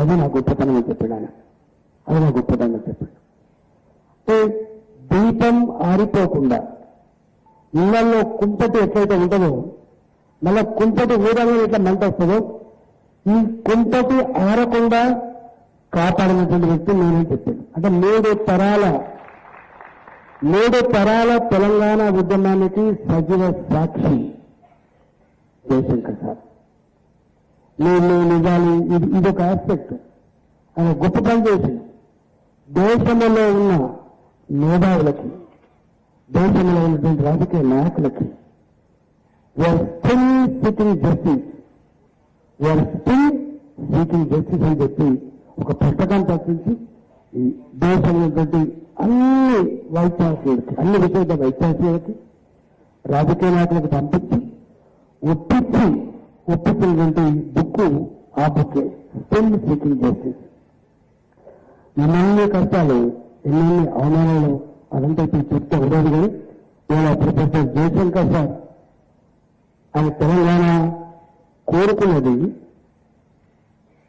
అది నా గొప్పతనం అని చెప్పాడు ఆయన. అది నా గొప్పతనం అని చెప్పాడు. అంటే దీపం ఆరిపోకుండా ఇళ్లలో కుంపటి ఎట్లయితే ఉంటుందో, మళ్ళా కుంపటి ఊరలో ఎట్లా మంట వస్తుందో, ఈ కుంపటి ఆరకుండా కాపాడినటువంటి వ్యక్తి నేనే చెప్పాడు. అంటే 3 తరాల తెలంగాణ ఉద్యమానికి సజీవ సాక్షి జయశంకర్ సార్. నేను నిజాలు ఇదొక ఆస్పెక్ట్. ఆయన గొప్ప పని చేసి దేశంలో ఉన్న మేధావులకి, దేశంలో ఉన్నటువంటి రాజకీయ నాయకులకి వీఆర్ స్టిల్ సీకింగ్ జస్టిస్ అని చెప్పి ఒక పుస్తకాన్ని ప్రకటించి ఈ దేశంలో అన్ని వైద్యాసులకి, అన్ని విషయాల వైద్యాసులకి, రాజకీయ నాయకులకు పంపించి ఒప్పించినటువంటి బుక్ ఆ బుక్కే స్టిల్ సీకింగ్ జస్టిస్. ఎన్నెన్ని కష్టాలు, ఎన్నెన్ని అవమానాలు అదంతా ఇప్పుడు చెప్తే ఉండదు. కానీ ఇలా ప్రొఫెసర్ జయశంకర్ సార్ ఆయన తెలంగాణ కోరుకున్నది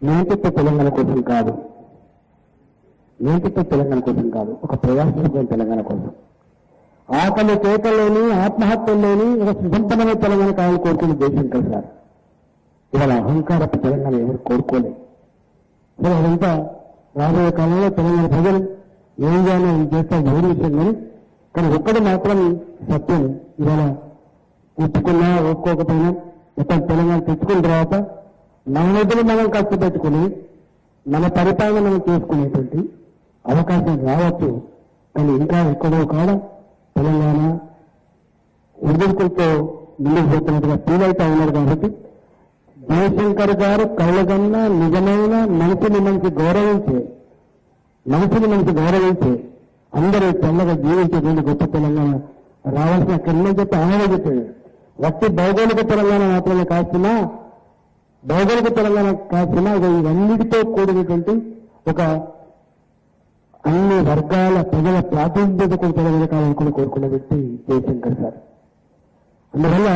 నేటితో తెలంగాణ కోసం కాదు, ఒక ప్రజాస్వామ్య తెలంగాణ కోసం, ఆకలి కేకల్లోని ఆత్మహత్యల్లోని ఒక సుసంపన్నమైన తెలంగాణ కావాలని కోరుకున్న జయశంకర్ సార్. ఇవాళ అహంకారపు తెలంగాణ ఎవరు కోరుకోలేదు. సో అదంతా రాబోయే కాలంలో తెలంగాణ ప్రజలు ఏం చేయాలని చేస్తారు ఎవరి విషయం. కానీ ఒక్కటి మాత్రం సత్యం, ఇవాళ ఒప్పుకున్నా ఒప్పుకోకపోయినా మొత్తం తెలంగాణ తెచ్చుకున్న తర్వాత మన నిధులు మనం కష్టపెట్టుకుని మన పరిపాలన మనం చేసుకునేటువంటి అవకాశం రావచ్చు. కానీ ఇంకా ఎక్కడో కాడ తెలంగాణ ఉద్యోగులతో నిండిపోతున్నట్టుగా ఫీల్ అవుతా ఉన్నారు. కాబట్టి జయశంకర్ గారు కళ్ళగన్నా నిజమైన మనిషిని గౌరవించే అందరూ తెల్లగా జీవించేటువంటి గొప్ప తెలంగాణ రావాల్సిన అక్కడనే చెప్పి ఆయన చెప్పాడు. వట్టి భౌగోళిక తెలంగాణ మాత్రమే కాస్తున్నా ఇవన్నిటితో కూడినటువంటి ఒక అన్ని వర్గాల ప్రజల ప్రాతినిధ్యత కూడా తెలంగాణ కావాలని కోరుకున్న వ్యక్తి జయశంకర్ సార్. అందువల్ల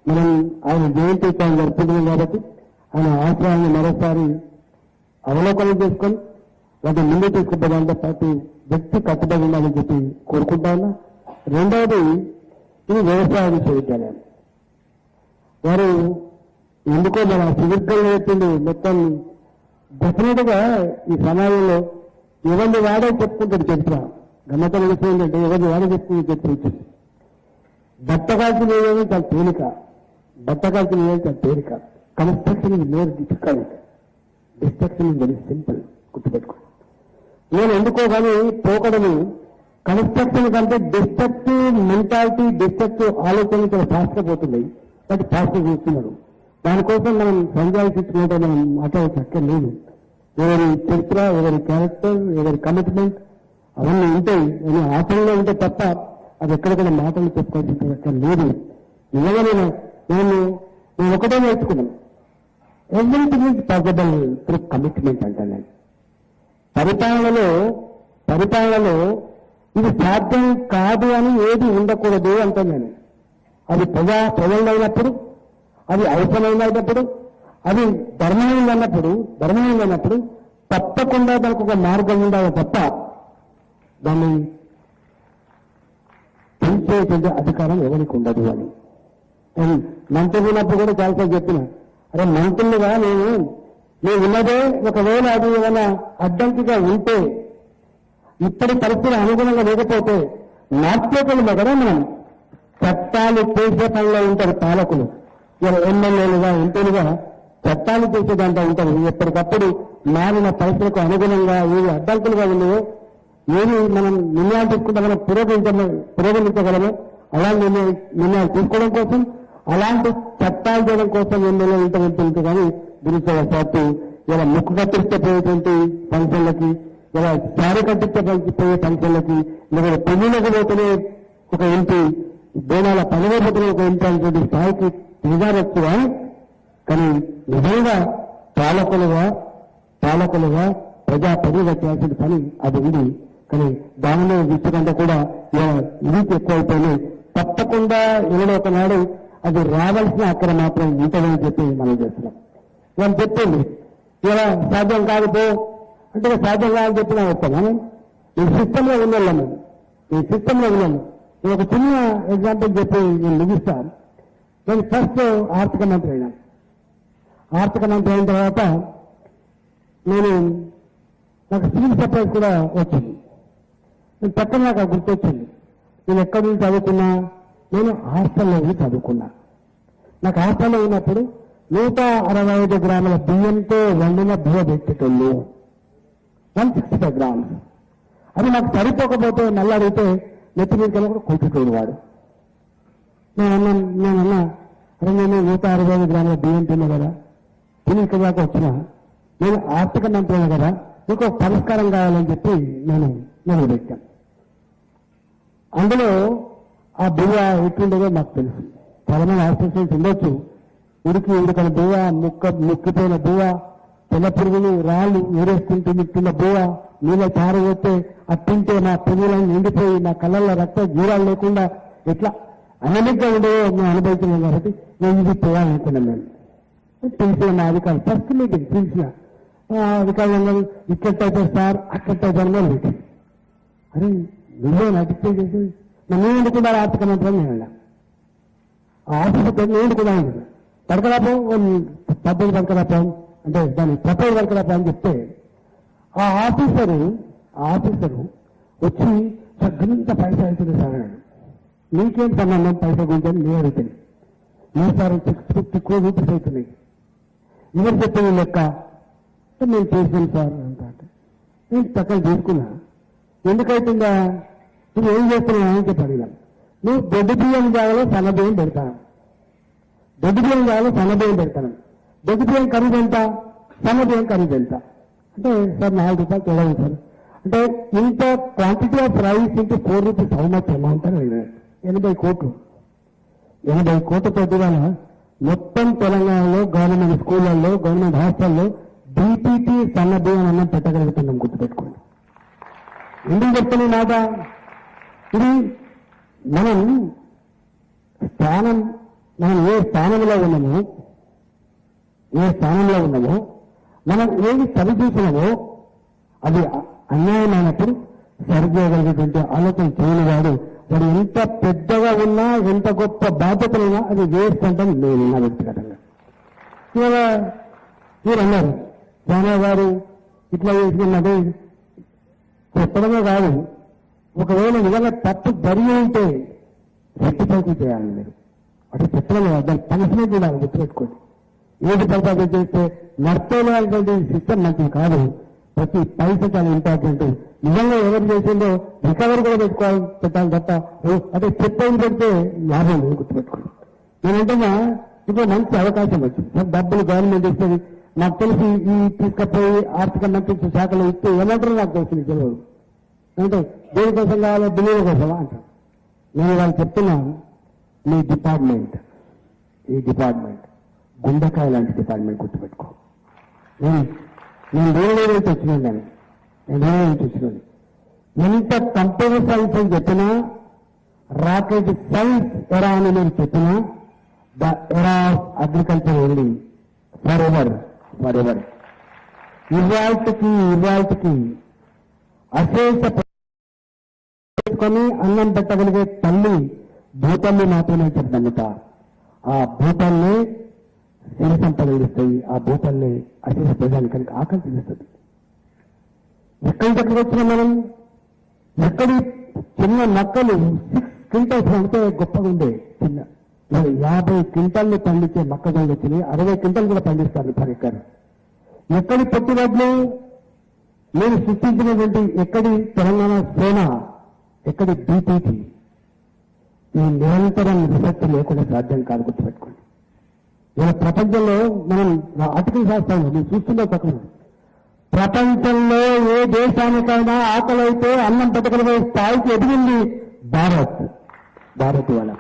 మనం ఆయన జయంతి జరుపుకుంటున్నాం కాబట్టి ఆయన ఆశయాన్ని మరోసారి అవలోకనం చేసుకొని వాటిని ముందు తీసుకుపోవడంతో పాటు వ్యక్తి కట్టుబడి ఉండాలని చెప్పి కోరుకుంటా ఉన్నా. రెండవది, ఇది వ్యవసాయ విశ్వవిద్యాలయం. వారు ఎందుకో మన సుదీర్ఘంగా చెప్పింది మొత్తం డెఫినెట్ గా ఈ సమాజంలో ఎవరిని వాడే చెప్పుకుంటాడు చరిత్ర. గమ్మతం ఏంటంటే ఎవరిని వాడే చెప్పుకుంటే చరిత్ర బట్ట కాల్చిన చాలా తేలిక, construction is more difficult, destruction is very simple. గుర్తుపెట్టుకో. నేను ఎందుకో కానీ పోకడము కన్స్ట్రక్షన్ కంటే డిస్ట్రక్టివ్ మెంటాలిటీ, డిస్ట్రక్టివ్ ఆలోచనలు చాలా ఫాస్ట్గా పోతున్నాయి. బట్ ఫాస్ట్గా చూస్తున్నారు. దానికోసం మనం సంజాయిషి ఇచ్చుకుంటే మనం మాట్లాడలేదు. ఎవరి చరిత్ర, ఎవరి క్యారెక్టర్, ఎవరి కమిట్మెంట్ అవన్నీ ఉంటాయి. ఆచరణలో ఉంటే తప్ప అది ఎక్కడికైనా మాటలు చెప్పుకోవాల్సిన లేదు. నిజంగా నేను ఒకటే నేర్చుకున్నాను. Everything is possible through commitment అంటాను నేను. పరిపాలనలో ఇది సాధ్యం కాదు అని ఏది ఉండకూడదు అంటాను నేను. అది ప్రజలైనప్పుడు, అది అవసరమైనప్పుడు, అది ధర్మమైనప్పుడు తప్పకుండా దానికి ఒక మార్గం ఉండాలి తప్ప దాన్ని పెంచేటువంటి అధికారం ఎవరికి ఉండదు అని. మంత్రులు ఉన్నప్పుడు కూడా చాలాసార్లు చెప్పిన, అరే మంత్రులుగా నేను ఉన్నదే ఒకవేళ అది ఏమైనా అడ్డంకిగా ఉంటే, ఇప్పటి పరిస్థితులు అనుగుణంగా లేకపోతే మార్చేయగలమా కదా మనం. చట్టాలు చేసే పనిలో ఉంటారు పాలకులు, ఎమ్మెల్యేలుగా ఎంపీలుగా చట్టాలు చేసే దాంట్లో ఉంటారు. ఎప్పటికప్పుడు మారిన పరిస్థితులకు అనుగుణంగా ఏవి అడ్డంకులుగా ఉన్నాయో, ఏవి మనం నిర్ణయాలు తీసుకుంటే మనం పురోగమించగలమో అలాంటి నిర్ణయాలు తీసుకోవడం కోసం, అలాంటి చట్టాలు చేయడం కోసం ఎమ్మెల్యే ఉంటుంది. కానీ దురుపయోగశాత్తు ఇలా ముక్కు కట్టించపోయేటువంటి ఫంక్షన్లకి, ఇలా సారి కట్టించపోయే ఫంక్షన్లకి, లేదా పెళ్లిలకు పోతేనే ఒక ఎంపీ, బోనాల పదవి పోతేనే ఒక ఎంపీ అనేటువంటి స్థాయికి దిగారొచ్చు. కానీ నిజంగా పాలకులుగా ప్రజా పరిధిగా చేయాల్సిన పని అది ఉంది. కానీ దానిలో విషయంలో కూడా ఇది ఎక్కువైపోయి తప్పకుండా ఎవరో ఒకనాడు అది రావాల్సిన అక్కడ మాత్రం ఉంటుందని చెప్పి మనం చేస్తున్నాం. నేను చెప్పింది ఇలా సాధ్యం కాదు అంటే సాధ్యం కాదని చెప్పినా వస్తాను. ఈ సిస్టంలో ఉన్నాము, ఈ సిస్టంలో ఉన్నాము. నేను ఒక చిన్న ఎగ్జాంపుల్ చెప్పి నేను ముగిస్తాను. నేను ఫస్ట్ ఆర్థిక మంత్రి అయినా. ఆర్థిక మంత్రి అయిన తర్వాత నాకు సివిల్ సప్లైస్ కూడా వచ్చింది. నేను పక్కన నాకు గుర్తొచ్చింది, నేను ఎక్కడి నుంచి చదువుకున్నా, నేను హాస్టల్లో చదువుకున్నా. నాకు హాస్టల్లో ఉన్నప్పుడు 165 గ్రాముల బియ్యంతో వండిన బియ్య పెట్టేటోళ్ళు 165 గ్రామ్స్. అది నాకు సరిపోకపోతే మళ్ళీ అడిగితే నెత్తి మీద కూడా కూర్చుంటోడు వాడు. నేనన్నా అరే నేను 165 గ్రాముల బియ్యం తిన్నా కదా, తిని ఇక్కడ దాకా వచ్చినా, నేను ఆర్థిక మంత్రి కదా, మీకు ఒక పరిష్కారం కావాలని చెప్పి నేను మొదలుపెట్టాను. అందులో ఆ బియ్య ఎట్లుండదో నాకు తెలుసు. చాలా మంది హాస్పిటల్స్ ఉండొచ్చు, ఉడికని బువ్వ, ముక్కిపోయిన బువ్వ, తెల్ల పురుగులు రాళ్ళు ఊరేసుకుంటూ మిట్టిన బువ్వ, నీళ్ళ చారు పోతే అట్టింటే నా పురుగులను నిండిపోయి నా కళ్ళల్లో రక్త జీరాలు లేకుండా ఇట్లా అనమిక్గా ఉండేవో నేను అనుభవించినాను. కాబట్టి నేను ఇది పోవాలనుకున్నాను. నేను తెలిసిన నా అధికారులు ఫస్ట్ మీటింగ్ తెలిసిన అధికారులు ఇక్కడైతే సార్ అక్కడైతే పెట్టి అరే నువ్వే నటిస్తే చేసి నన్ను ఎందుకున్నారు ఆర్థిక మంత్రి నేను ఆ ఆఫీసర్ నేను కూడా ఉంది పడకరాపో పద్ధతి పడకరాపో అంటే దాన్ని ప్రపోజ్ పడకరాపో అని చెప్తే ఆ ఆఫీసరు వచ్చి సగ్గింత పైసా అవుతుంది సార్ అన్నాడు. నీకేం సంబంధం పైసా గురించి అని నేను అడుగుతాను. ఏ సార్ 650 రూపీస్ అవుతున్నాయి, ఎవరు చెప్పింది లెక్క నేను చేసాను సార్ అంటే నేను చక్కగా తీసుకున్నా. ఎందుకైతుందా నువ్వు ఏం చేస్తున్నావు అని చెప్పి అడిగాను. నువ్వు దొడ్డు బియ్యం జాగాలో సన్న బియ్యం పెడతాను, దొడ్డు బియ్యం జాగాలో సన్న బియ్యం పెడతాను. దొడ్డు బియ్యం ఖరీదు ఎంత, సన్న బియ్యం ఖరీదు ఎంత అంటే సార్ 4 రూపాయలు తేడా సార్ అంటే ఇంత quantity of rice into 4 rupees how much amount అని 80 కోట్లు. 80 కోట్లతో మొత్తం తెలంగాణలో గవర్నమెంట్ స్కూళ్లలో గవర్నమెంట్ హాస్టల్లో బీపీటీ సన్న బియ్యం అన్నం పెట్టగలుగుతున్నాం. గుర్తుపెట్టుకోండి. ఎందుకు చెప్తాను మాట, ఇది మనం ఏ స్థానంలో ఉన్నామో మనం ఏది సరి చూసినామో అది అన్యాయమైనప్పుడు సరిచేయగలిగేటువంటి ఆలోచన చేయని వాడు ఎంత పెద్దగా ఉన్నా ఎంత గొప్ప బాధ్యతలున్నా అది వేస్ట్ అంటాను నేను నా వ్యక్తిగతంగా. ఇవాళ మీరు అన్నారు జానా గారు ఇట్లా చేసినది చెప్పడమే కాదు, ఒకవేళ నిజంగా తప్పు జరిగి ఉంటే రెట్టిపైకి చేయాలి. మీరు అటు చెప్పడం దాన్ని పనిష్మెంట్ కూడా గుర్తుపెట్టుకోండి. ఏది పైసా చేస్తే నష్టమైనటువంటి సిస్టమ్ మంచిది కాదు. ప్రతి పైసా చాలా ఇంపార్టెంట్. నిజంగా ఎవరు చేసిందో రికవరీ కూడా పెట్టాలి తప్ప అంటే చెప్పేది పెడితే లాభం లేదు. గుర్తుపెట్టుకోండి. నేనంటున్నా ఇప్పుడు మంచి అవకాశం వచ్చింది, డబ్బులు గవర్నమెంట్ ఇస్తుంది. నాకు తెలిసి ఈ తీసుకపోయి ఆర్థిక మంత్రిత్వ శాఖలో ఇస్తే ఏమంటారో నాకు తెలిసింది తెలియదు. అంటే దేనికోసం కావాలో బిల్లుల కోసమా అంటారు. నేను వాళ్ళు చెప్తున్నాను, ఈ డిపార్ట్మెంట్ గుండెకాయ లాంటి డిపార్ట్మెంట్. గుర్తుపెట్టుకో. నేను వేరే నుంచి వచ్చినాను, ఎంత కంప్యూటర్ సైన్స్ అని చెప్పినా, రాకెట్ సైన్స్ ఎరా అని మీరు చెప్పినా, the era of agriculture only for ever. ఇవాళకి అశేష అన్నం పెట్టగలిగే తల్లి భూతాన్ని మాత్రమే చెప్పగలుగుతా. ఆ భూతాన్ని సిరి సంపదలు ఇస్తాయి, ఆ భూతాన్ని అశేష ప్రజానికి ఆకలి తీస్తుంది. ఎక్కడికి వచ్చినా మనం ఎక్కడి చిన్న మొక్కలు 6 క్వింటల్స్ అంటే గొప్పగా ఉండే చిన్న 50 క్వింటాల్ని పండించే మొక్కజొన్నలు వచ్చినాయి. 60 క్వింటాలు కూడా పండిస్తారు పర్ ఎకర్. ఎక్కడి పెట్టుబడులు నేను సృష్టించినటువంటి ఎక్కడి తెలంగాణ సేన, ఎక్కడి బీపీటీ, ఈ నిరంతరం రిసెర్చ్ లేకుండా సాధ్యం కాదు. గుర్తుపెట్టుకోండి. ఇలా ప్రపంచంలో మనం ఆర్టికల్ రాస్తాము, నేను చూస్తుందో పక్కన ప్రపంచంలో ఏ దేశానికైనా ఆకలి అయితే అన్నం పెట్టగలిగే స్థాయికి ఎదిగింది భారత్ వల్ల.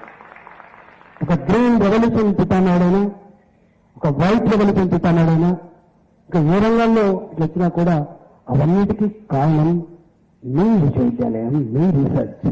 ఒక గ్రీన్ రెవల్యూషన్ పుట్టానాడైనా, ఒక వైట్ రెవల్యూషన్ పుట్టానాడైనా, ఇంకా ఏ రంగంలో ఇట్లా వచ్చినా కూడా అవన్నిటికీ కారణం మీ విశ్వవిద్యాలయం, మీ రీసెర్చ్.